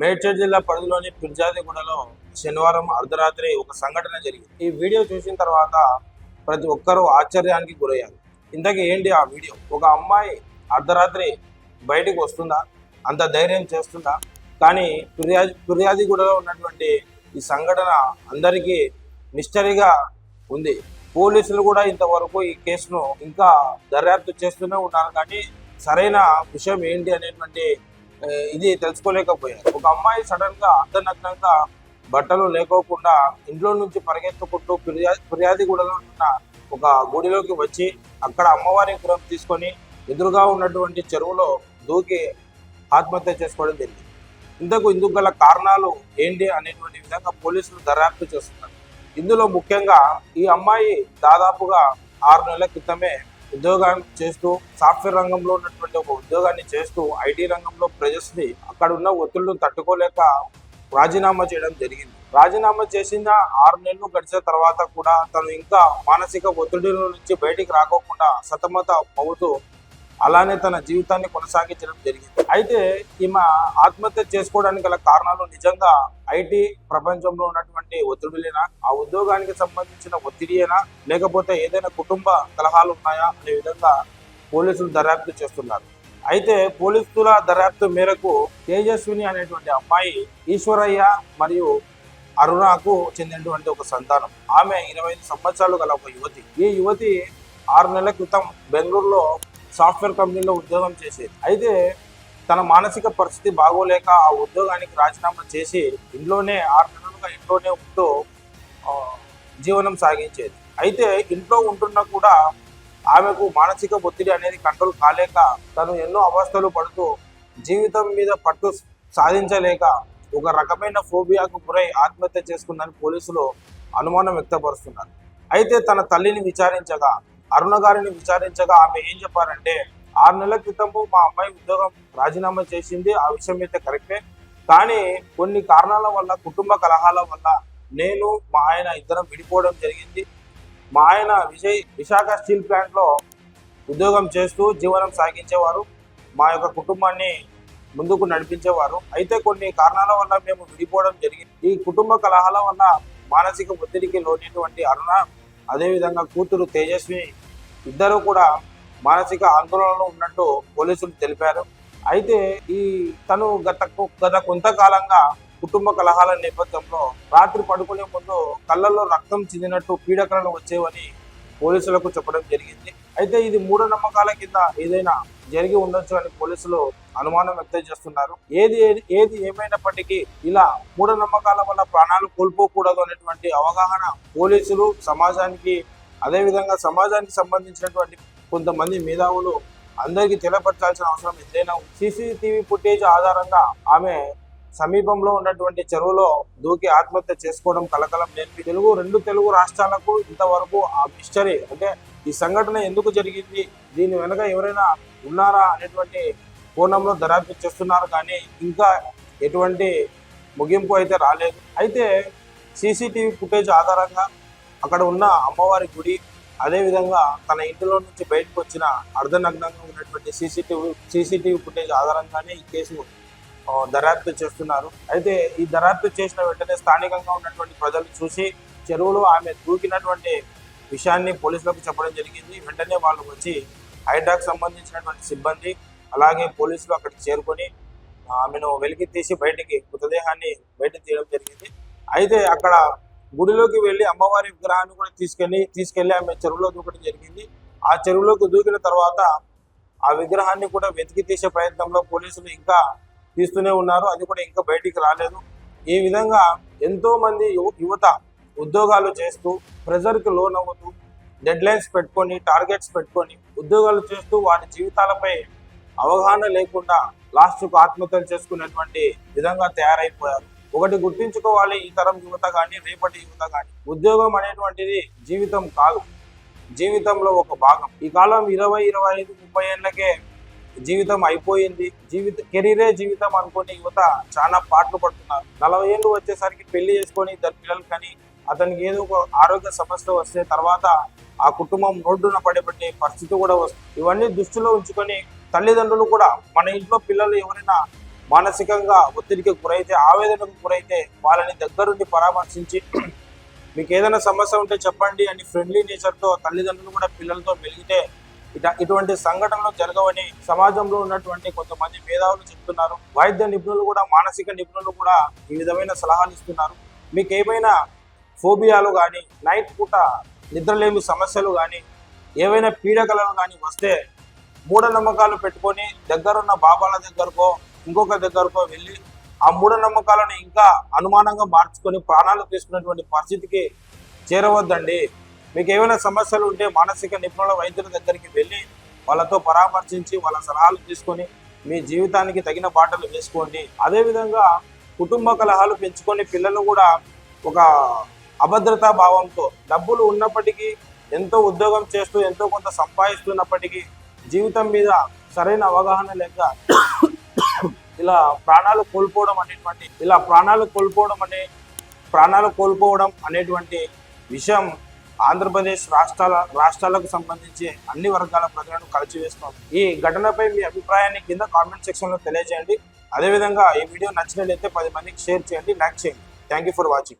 మేడ్చల్ జిల్లా పరిధిలోని పిర్జాదిగూడలో శనివారం అర్ధరాత్రి ఒక సంఘటన జరిగింది. ఈ వీడియో చూసిన తర్వాత ప్రతి ఒక్కరూ ఆశ్చర్యానికి గురయ్యారు. ఇంతకీ ఏంటి ఆ వీడియో? ఒక అమ్మాయి అర్ధరాత్రి బయటికి వస్తుందా? అంత ధైర్యం చేస్తుందా? కానీ పిర్యాదిగూడలో ఉన్నటువంటి ఈ సంఘటన అందరికీ మిస్టరీగా ఉంది. పోలీసులు కూడా ఇంతవరకు ఈ కేసును ఇంకా దర్యాప్తు చేస్తూనే ఉన్నారు, కానీ సరైన విషయం ఏంటి అనేటువంటి ఇది తెలుసుకోలేకపోయారు. ఒక అమ్మాయి సడన్ గా అర్ధనగ్నంగా బట్టలు లేకోకుండా ఇంట్లో నుంచి పరిగెత్తుకుంటూ ఫిర్యాదిగూడలో ఉన్న ఒక గుడిలోకి వచ్చి అక్కడ అమ్మవారి విగ్రహం తీసుకొని ఎదురుగా ఉన్నటువంటి చెరువులో దూకి ఆత్మహత్య చేసుకోవడం జరిగింది. ఇందుకు గల కారణాలు ఏంటి అనేటువంటి విధంగా పోలీసులు దర్యాప్తు చేస్తున్నారు. ఇందులో ముఖ్యంగా ఈ అమ్మాయి దాదాపుగా 6 నెలల క్రితమే ఉద్యోగాన్ని చేస్తూ సాఫ్ట్వేర్ రంగంలో ఉన్నటువంటి ఒక ఉద్యోగాన్ని చేస్తూ ఐటీ రంగంలో ప్రజెస్ని అక్కడ ఉన్న ఒత్తిళ్లను తట్టుకోలేక రాజీనామా చేయడం జరిగింది. రాజీనామా చేసిన 6 నెలలు గడిచిన తర్వాత కూడా తను ఇంకా మానసిక ఒత్తిడిల నుంచి బయటికి రాకోకుండా సతమత అవుతూ అలానే తన జీవితాన్ని కొనసాగించడం జరిగింది. అయితే ఈమె ఆత్మహత్య చేసుకోవడానికి గల కారణాలు నిజంగా ఐటీ ప్రపంచంలో ఉన్నటువంటి ఒత్తిడిలేనా, ఆ ఉద్యోగానికి సంబంధించిన ఒత్తిడియేనా, లేకపోతే ఏదైనా కుటుంబ కలహాలు ఉన్నాయా అనే విధంగా పోలీసులు దర్యాప్తు చేస్తున్నారు. అయితే పోలీసుల దర్యాప్తు మేరకు తేజస్విని అనేటువంటి అమ్మాయి ఈశ్వరయ్య మరియు అరుణకు చెందినటువంటి ఒక సంతానం. ఆమె 25 సంవత్సరాలు గల ఒక యువతి. ఈ యువతి 6 నెలల క్రితం బెంగళూరులో సాఫ్ట్వేర్ కంపెనీలో ఉద్యోగం చేసేది. అయితే తన మానసిక పరిస్థితి బాగోలేక ఆ ఉద్యోగానికి రాజీనామా చేసి ఇంట్లోనే 6 నెలలుగా ఇంట్లోనే ఉంటూ జీవనం సాగించేది. అయితే ఇంట్లో ఉంటున్నా కూడా ఆమెకు మానసిక ఒత్తిడి అనేది కంట్రోల్ కాలేక తను ఎన్నో అవస్థలు పడుతూ జీవితం మీద పట్టు సాధించలేక ఒక రకమైన ఫోబియాకు గురై ఆత్మహత్య చేసుకుందని పోలీసులు అనుమానం వ్యక్తపరుస్తున్నారు. అయితే తన తల్లిని విచారించగా, అరుణ గారిని విచారించగా ఆమె ఏం చెప్పారంటే, 6 నెలల క్రితము మా అమ్మాయి ఉద్యోగం రాజీనామా చేసింది, ఆ విషయం అయితే కరెక్టే, కానీ కొన్ని కారణాల వల్ల, కుటుంబ కలహాల వల్ల నేను మా ఆయన ఇద్దరం విడిపోవడం జరిగింది. మా ఆయన విశాఖ స్టీల్ ప్లాంట్లో ఉద్యోగం చేస్తూ జీవనం సాగించేవారు, మా యొక్క కుటుంబాన్ని ముందుకు నడిపించేవారు. అయితే కొన్ని కారణాల వల్ల మేము విడిపోవడం జరిగింది. ఈ కుటుంబ కలహాల వల్ల మానసిక ఒత్తిడికి లోనైనటువంటి అరుణ, అదేవిధంగా కూతురు తేజస్వి ఇద్దరు కూడా మానసిక ఆందోళనలో ఉన్నట్టు పోలీసులు తెలిపారు. అయితే తను గత కొంతకాలంగా కుటుంబ కలహాల నేపథ్యంలో రాత్రి పడుకునే ముందు కళ్ళల్లో రక్తం చెందినట్టు పీడకలను వచ్చేవని పోలీసులకు చెప్పడం జరిగింది. అయితే ఇది మూఢనమ్మకాల కింద ఏదైనా జరిగి ఉండొచ్చు అని పోలీసులు అనుమానం వ్యక్తం చేస్తున్నారు. ఏది ఏమైనప్పటికీ ఇలా మూఢనమ్మకాల వల్ల ప్రాణాలు కోల్పోకూడదు అనేటువంటి అవగాహన పోలీసులు సమాజానికి, అదేవిధంగా సమాజానికి సంబంధించినటువంటి కొంతమంది మేధావులు అందరికీ తెలియపరచాల్సిన అవసరం ఎంతైనా ఉంది. సీసీటీవీ ఫుటేజ్ ఆధారంగా ఆమె సమీపంలో ఉన్నటువంటి చెరువులో దూకి ఆత్మహత్య చేసుకోవడం కలకలం నేర్పి రెండు తెలుగు రాష్ట్రాలకు ఇంతవరకు ఆ మిస్టరీ, అంటే ఈ సంఘటన ఎందుకు జరిగింది, దీని వెనక ఎవరైనా ఉన్నారా అనేటువంటి కోణంలో దర్యాప్తు చేస్తున్నారు, కానీ ఇంకా ఎటువంటి ముగింపు అయితే రాలేదు. అయితే సీసీటీవీ ఫుటేజ్ ఆధారంగా అక్కడ ఉన్న అమ్మవారి గుడి, అదేవిధంగా తన ఇంటిలో నుంచి బయటకు వచ్చిన అర్ధనగ్నంగా ఉన్నటువంటి సీసీటీవీ ఫుటేజ్ ఆధారంగానే ఈ కేసు దర్యాప్తు చేస్తున్నారు. అయితే ఈ దర్యాప్తు చేసిన వెంటనే స్థానికంగా ఉన్నటువంటి ప్రజలు చూసి చెరువులో ఆమె దూకినటువంటి విషయాన్ని పోలీసులకు చెప్పడం జరిగింది. వెంటనే వాళ్ళు వచ్చి హైడ్రాక్ సంబంధించినటువంటి సిబ్బంది అలాగే పోలీసులు అక్కడికి చేరుకొని ఆమెను వెలికి తీసి మృతదేహాన్ని బయటకు తీయడం జరిగింది. అయితే అక్కడ గుడిలోకి వెళ్ళి అమ్మవారి విగ్రహాన్ని కూడా తీసుకెళ్లి ఆమె చెరువులో దూకడం జరిగింది. ఆ చెరువులోకి దూకిన తర్వాత ఆ విగ్రహాన్ని కూడా వెతికి తీసే ప్రయత్నంలో పోలీసులు ఇంకా తీస్తూనే ఉన్నారు, అది కూడా ఇంకా బయటికి రాలేదు. ఈ విధంగా ఎంతో మంది యువత ఉద్యోగాలు చేస్తూ ప్రెజర్కి లోన్ అవ్వతూ డెడ్ లైన్స్ పెట్టుకొని, టార్గెట్స్ పెట్టుకొని ఉద్యోగాలు చేస్తూ వారి జీవితాలపై అవగాహన లేకుండా లాస్ట్కు ఆత్మహత్యలు చేసుకునేటువంటి విధంగా తయారైపోయారు. ఒకటి గుర్తించుకోవాలి, ఈ తరం యువత కానీ రేపటి యువత కానీ, ఉద్యోగం అనేటువంటిది జీవితం కాదు, జీవితంలో ఒక భాగం. ఈ కాలం 20, 25, 30 ఏళ్ళకే జీవితం అయిపోయింది, కెరీరే జీవితం అనుకుని యువత చాలా పాటలు పడుతున్నారు. 40 ఏళ్ళు వచ్చేసరికి పెళ్లి చేసుకొని 2 పిల్లలు కానీ అతనికి ఏదో ఒక ఆరోగ్య సమస్య వస్తే తర్వాత ఆ కుటుంబం రోడ్డున పడేబట్టే పరిస్థితి కూడా వస్తుంది. ఇవన్నీ దృష్టిలో ఉంచుకొని తల్లిదండ్రులు కూడా మన ఇంట్లో పిల్లలు ఎవరైనా మానసికంగా ఒత్తిడికి గురైతే, ఆవేదనకు గురైతే వాళ్ళని దగ్గరుండి పరామర్శించి మీకు ఏదైనా సమస్య ఉంటే చెప్పండి అని ఫ్రెండ్లీ నేచర్తో తల్లిదండ్రులు కూడా పిల్లలతో మెలిగితే ఇటువంటి సంఘటనలు జరగవని సమాజంలో ఉన్నటువంటి కొంతమంది మేధావులు చెప్తున్నారు. వైద్య నిపుణులు కూడా, మానసిక నిపుణులు కూడా ఈ విధమైన సలహాలు ఇస్తున్నారు. మీకు ఏమైనా ఫోబియాలు కానీ, నైట్ పూట నిద్రలేమి సమస్యలు కానీ, ఏవైనా పీడకలలు కానీ వస్తే మూఢనమ్మకాలు పెట్టుకొని దగ్గరున్న బాబాల దగ్గరకో ఇంకొక దగ్గరకో వెళ్ళి ఆ మూఢనమ్మకాలను ఇంకా అనుమానంగా మార్చుకొని ప్రాణాలు తీసుకునేటువంటి పరిస్థితికి చేరవద్దండి. మీకు ఏమైనా సమస్యలు ఉంటే మానసిక నిపుణుల వైద్యుల దగ్గరికి వెళ్ళి వాళ్ళతో పరామర్శించి వాళ్ళ సలహాలు తీసుకొని మీ జీవితానికి తగిన బాటలు వేసుకోండి. అదేవిధంగా కుటుంబ కలహాలు పెంచుకొని పిల్లలు కూడా ఒక అభద్రతా భావంతో డబ్బులు ఉన్నప్పటికీ, ఎంతో ఉద్యోగం చేస్తూ ఎంతో కొంత సంపాదిస్తున్నప్పటికీ జీవితం మీద సరైన అవగాహన లేక ఇలా ప్రాణాలు కోల్పోవడం అనేటువంటి విషయం ఆంధ్రప్రదేశ్ రాష్ట్రాలకు సంబంధించి అన్ని వర్గాల ప్రజలను కలిసివేస్తాం. ఈ ఘటనపై మీ అభిప్రాయాన్ని కింద కామెంట్ సెక్షన్లో తెలియజేయండి. అదేవిధంగా ఈ వీడియో నచ్చినట్లయితే 10 మందికి షేర్ చేయండి, లైక్ చేయండి. Thank you for watching.